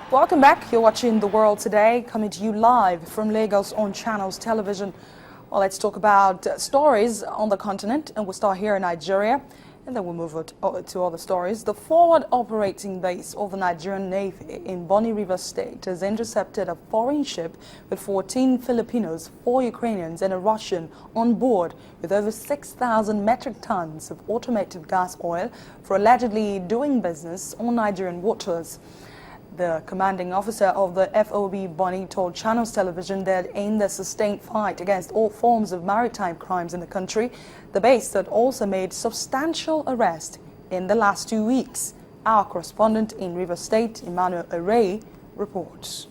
Welcome back. You're watching The World Today, coming to you live from Lagos on Channels Television. Well, let's talk about stories on the continent, and we'll start here in Nigeria, and then we'll move to other stories. The forward operating base of the Nigerian Navy in Bonny River State has intercepted a foreign ship with 14 Filipinos, 4 Ukrainians, and a Russian on board with over 6,000 metric tons of automated gas oil for allegedly doing business on Nigerian waters. The commanding officer of the FOB Bonny told Channels Television that in the sustained fight against all forms of maritime crimes in the country, the base had also made substantial arrests in the last 2 weeks. Our correspondent in River State, Emmanuel Array, reports.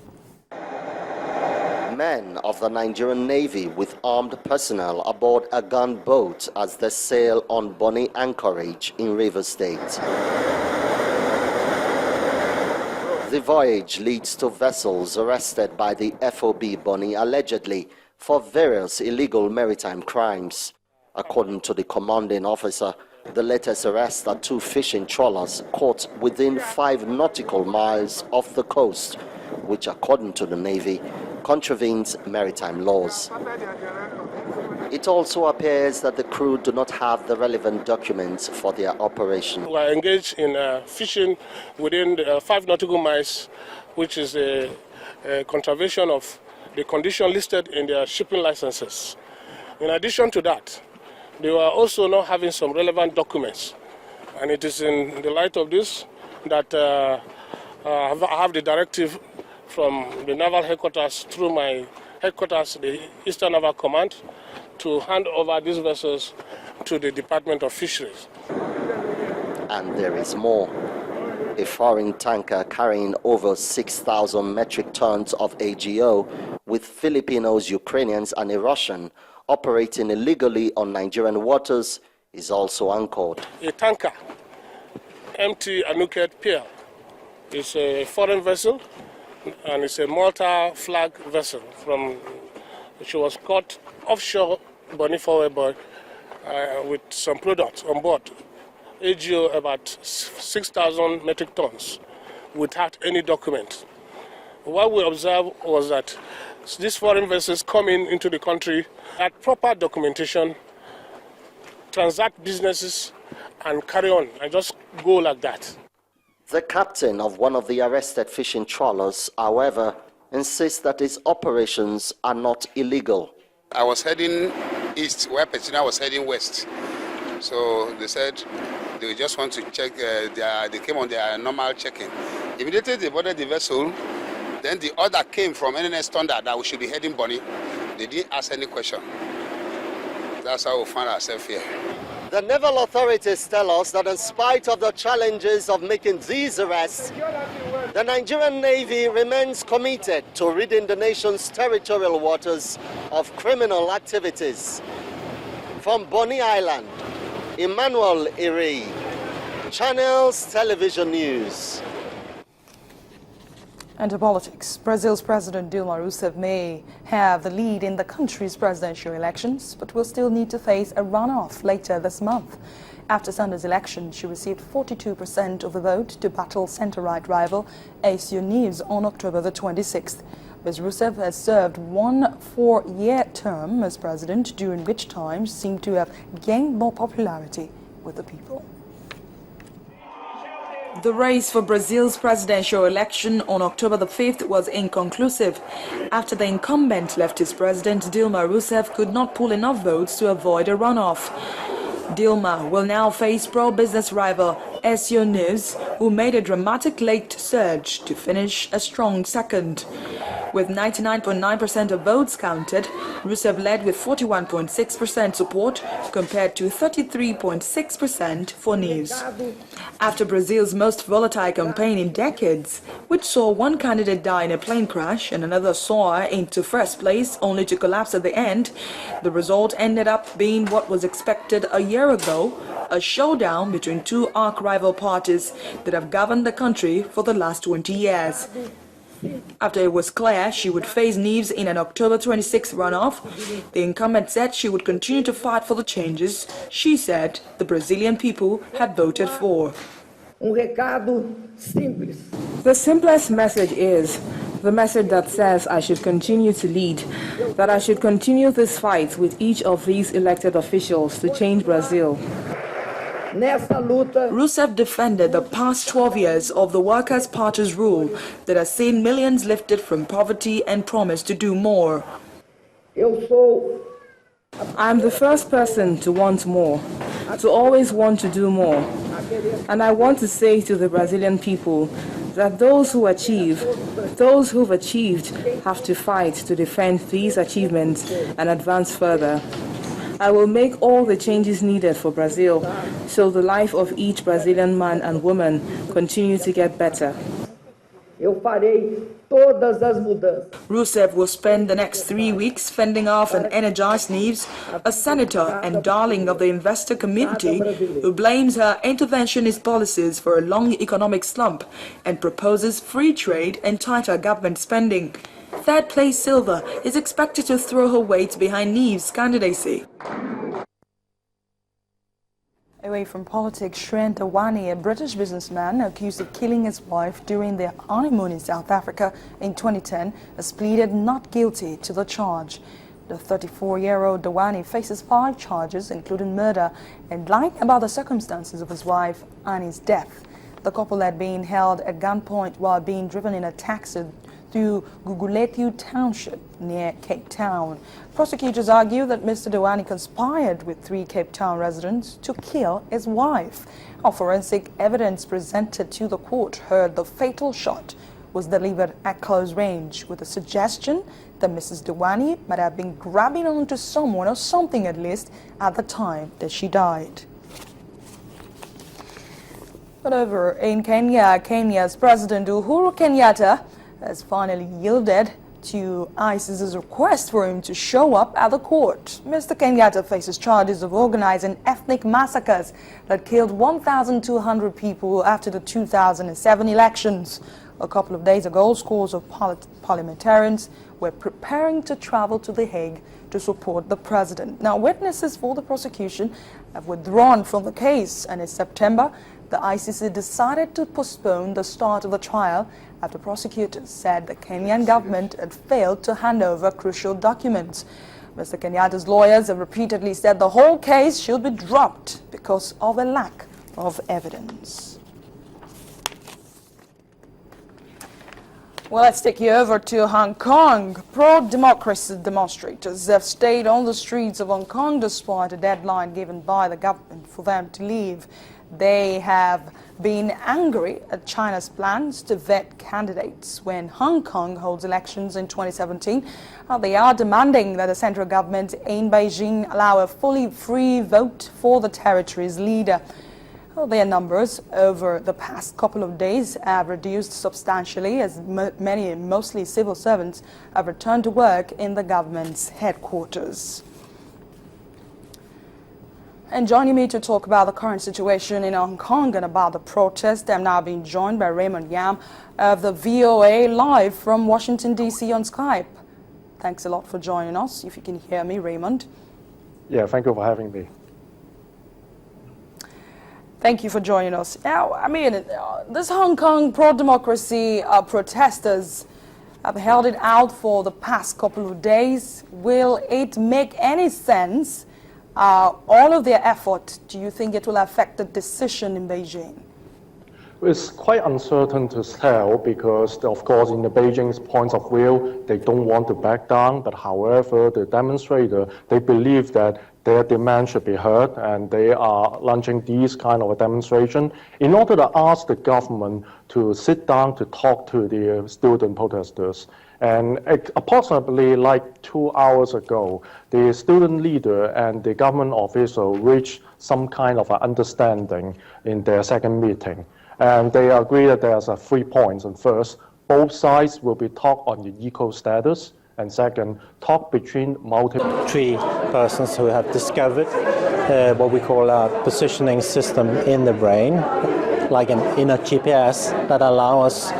Men of the Nigerian Navy with armed personnel aboard a gunboat as they sail on Bonny anchorage in River State. The voyage leads to vessels arrested by the FOB Bonny allegedly for various illegal maritime crimes. According to the commanding officer, the latest arrests are 2 fishing trawlers caught within 5 nautical miles off the coast, which according to the Navy contravenes maritime laws. It also appears that the crew do not have the relevant documents for their operation. We are engaged in fishing within 5 nautical miles, which is a contravention of the condition listed in their shipping licenses. In addition to that, they were also not having some relevant documents. And it is in the light of this that I have the directive from the Naval Headquarters through my headquarters, the Eastern Naval Command, to hand over these vessels to the Department of Fisheries. And there is more. A foreign tanker carrying over 6,000 metric tons of AGO with Filipinos, Ukrainians and a Russian operating illegally on Nigerian waters is also anchored. A tanker, MT Anuket PL, is a foreign vessel and it's a Malta flag vessel. She was caught offshore Bonny Forward with some products on board, AGO about 6,000 metric tons, without any document. What we observed was that these foreign vessels coming into the country had proper documentation, transact businesses, and carry on, and just go like that. The captain of one of the arrested fishing trawlers, however, insists that his operations are not illegal. I was heading east, where Petina was heading west. So they said they just want to check, they came on their normal check-in. Immediately they boarded the vessel, then the order came from NNS Thunder that we should be heading Bonny. They didn't ask any question. That's how we found ourselves here. The naval authorities tell us that in spite of the challenges of making these arrests, the Nigerian Navy remains committed to ridding the nation's territorial waters of criminal activities. From Bonny Island, Emmanuel Iri, Channels Television News. And to politics, Brazil's President Dilma Rousseff may have the lead in the country's presidential elections, but will still need to face a runoff later this month. After Sunday's election, she received 42% of the vote to battle centre-right rival Aécio Neves on October the 26th. Ms. Rousseff has served 1 4-year term as president, during which time she seemed to have gained more popularity with the people. The race for Brazil's presidential election on October the 5th was inconclusive after the incumbent leftist president Dilma Rousseff could not pull enough votes to avoid a runoff. Dilma will now face pro-business rival Aécio Neves, who made a dramatic late surge to finish a strong second. With 99.9% of votes counted, Rousseff led with 41.6% support compared to 33.6% for Neves. After Brazil's most volatile campaign in decades, which saw one candidate die in a plane crash and another soar into first place only to collapse at the end, the result ended up being what was expected a year ago, a showdown between 2 arch-rival parties that have governed the country for the last 20 years. After it was clear she would face Neves in an October 26 runoff, the incumbent said she would continue to fight for the changes she said the Brazilian people had voted for. recado simples. The simplest message is the message that says I should continue to lead, that I should continue this fight with each of these elected officials to change Brazil. Nessa luta, Rousseff defended the past 12 years of the Workers' Party's rule that has seen millions lifted from poverty and promised to do more. I am the first person to want more, to always want to do more. And I want to say to the Brazilian people that those who've achieved have to fight to defend these achievements and advance further. I will make all the changes needed for Brazil so the life of each Brazilian man and woman continue to get better. eu farei todas as mudanças. Rousseff will spend the next 3 weeks fending off an energized Neves, a senator and darling of the investor community who blames her interventionist policies for a long economic slump and proposes free trade and tighter government spending. Third place Silva is expected to throw her weight behind Neves' candidacy. Away from politics, Shren Dewani, a British businessman accused of killing his wife during their honeymoon in South Africa in 2010, has pleaded not guilty to the charge. The 34-year-old Dewani faces 5 charges, including murder and lying about the circumstances of his wife Annie's death. The couple had been held at gunpoint while being driven in a taxi through Gugulethu Township near Cape Town. Prosecutors argue that Mr. Dewani conspired with 3 Cape Town residents to kill his wife. Our forensic evidence presented to the court heard the fatal shot was delivered at close range, with a suggestion that Mrs. Dewani might have been grabbing onto someone or something at least at the time that she died. But over in Kenya, Kenya's President Uhuru Kenyatta has finally yielded to ISIS's request for him to show up at the court. Mr. Kenyatta faces charges of organizing ethnic massacres that killed 1,200 people after the 2007 elections. A couple of days ago, scores of parliamentarians were preparing to travel to The Hague to support the president. Now, witnesses for the prosecution have withdrawn from the case, and in September, the ICC decided to postpone the start of the trial after prosecutors said the Kenyan government had failed to hand over crucial documents. Mr. Kenyatta's lawyers have repeatedly said the whole case should be dropped because of a lack of evidence. Well, let's take you over to Hong Kong. Pro-democracy demonstrators have stayed on the streets of Hong Kong despite a deadline given by the government for them to leave. They have been angry at China's plans to vet candidates when Hong Kong holds elections in 2017. They are demanding that the central government in Beijing allow a fully free vote for the territory's leader. Their numbers over the past couple of days have reduced substantially as many, mostly civil servants, have returned to work in the government's headquarters. And joining me to talk about the current situation in Hong Kong and about the protest, I'm now being joined by Raymond Yam of the VOA live from Washington, D.C. on Skype. Thanks a lot for joining us, if you can hear me, Raymond. Yeah, thank you for having me. Thank you for joining us. Now, I mean, this Hong Kong pro-democracy protesters have held it out for the past couple of days. Will it make any sense? All of their effort, do you think it will affect the decision in Beijing? It's quite uncertain to tell because, of course, in the Beijing's point of view, they don't want to back down. But however, the demonstrator, they believe that their demand should be heard, and they are launching these kind of a demonstration in order to ask the government to sit down to talk to the student protesters. And approximately like 2 hours ago, the student leader and the government official reached some kind of an understanding in their second meeting. And they agree that there's 3 points. And first, both sides will be talk on the equal status. And second, talk between multiple 3 persons who have discovered what we call a positioning system in the brain, like an inner GPS that allow us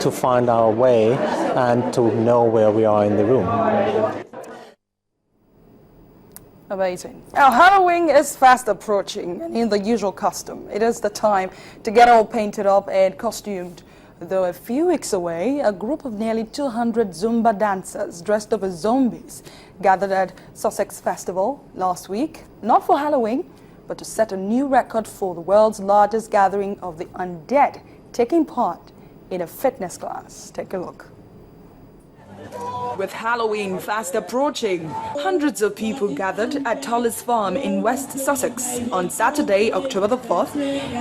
to find our way and to know where we are in the room. Amazing. Now, Halloween is fast approaching, and in the usual custom, it is the time to get all painted up and costumed. Though a few weeks away, a group of nearly 200 Zumba dancers dressed up as zombies gathered at Sussex Festival last week, not for Halloween, but to set a new record for the world's largest gathering of the undead taking part in a fitness class. Take a look. With Halloween fast approaching, hundreds of people gathered at Tullis Farm in West Sussex on Saturday, October the 4th,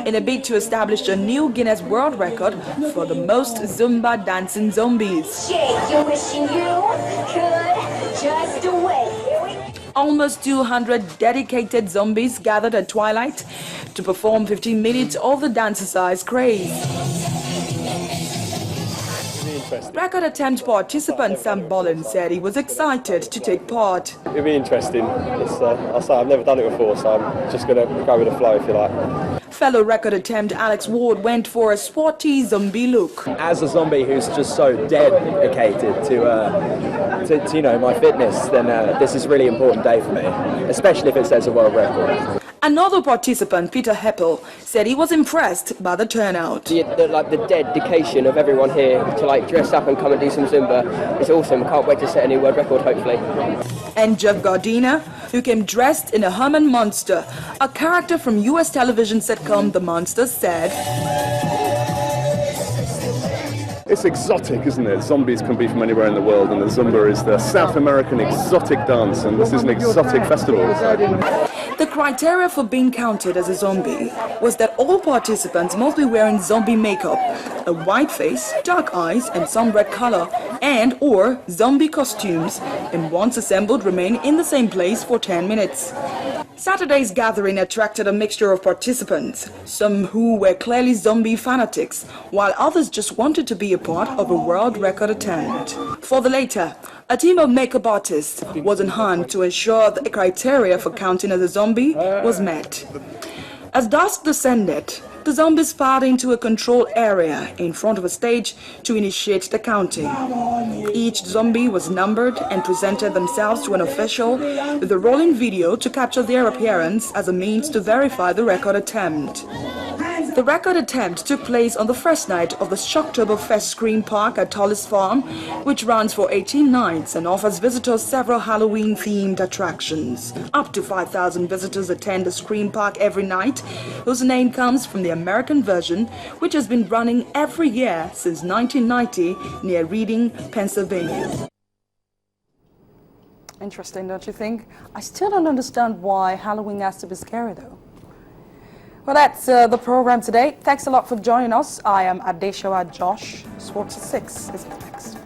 in a bid to establish a new Guinness World Record for the most Zumba dancing zombies. You're wishing you could just wait. Almost 200 dedicated zombies gathered at twilight to perform 15 minutes of the dance-sized craze. Record attempt participant Sam Bolin said he was excited to take part. It'll be interesting. I've never done it before, so I'm just going to go with the flow, if you like. Fellow record attempt Alex Ward went for a sporty zombie look. As a zombie who's just so dedicated to you know, my fitness, then this is a really important day for me, especially if it sets a world record. Another participant, Peter Heppel, said he was impressed by the turnout. The dedication of everyone here to dress up and come and do some Zumba is awesome. Can't wait to set a new world record, hopefully. And Jeff Gardiner, who came dressed in a Herman Monster, a character from US television sitcom The Monsters, said, "It's exotic, isn't it? Zombies can be from anywhere in the world, and the Zumba is the South American exotic dance, and this is an exotic festival." The criteria for being counted as a zombie was that all participants must be wearing zombie makeup, a white face, dark eyes, and some red color, and or zombie costumes, and once assembled remain in the same place for 10 minutes. Saturday's gathering attracted a mixture of participants, some who were clearly zombie fanatics, while others just wanted to be a part of a world record attempt. For the latter, a team of makeup artists was on hand to ensure the criteria for counting as a zombie was met. As dusk descended, the zombies filed into a controlled area in front of a stage to initiate the counting. Each zombie was numbered and presented themselves to an official with a rolling video to capture their appearance as a means to verify the record attempt. The record attempt took place on the first night of the Shocktoberfest Screen Park at Tullis Farm, which runs for 18 nights and offers visitors several Halloween-themed attractions. Up to 5,000 visitors attend the Screen Park every night, whose name comes from the American version, which has been running every year since 1990 near Reading, Pennsylvania. Interesting, don't you think? I still don't understand why Halloween has to be scary, though. Well, that's the program today. Thanks a lot for joining us. I am Adeshawa Josh. Sports at 6 is next.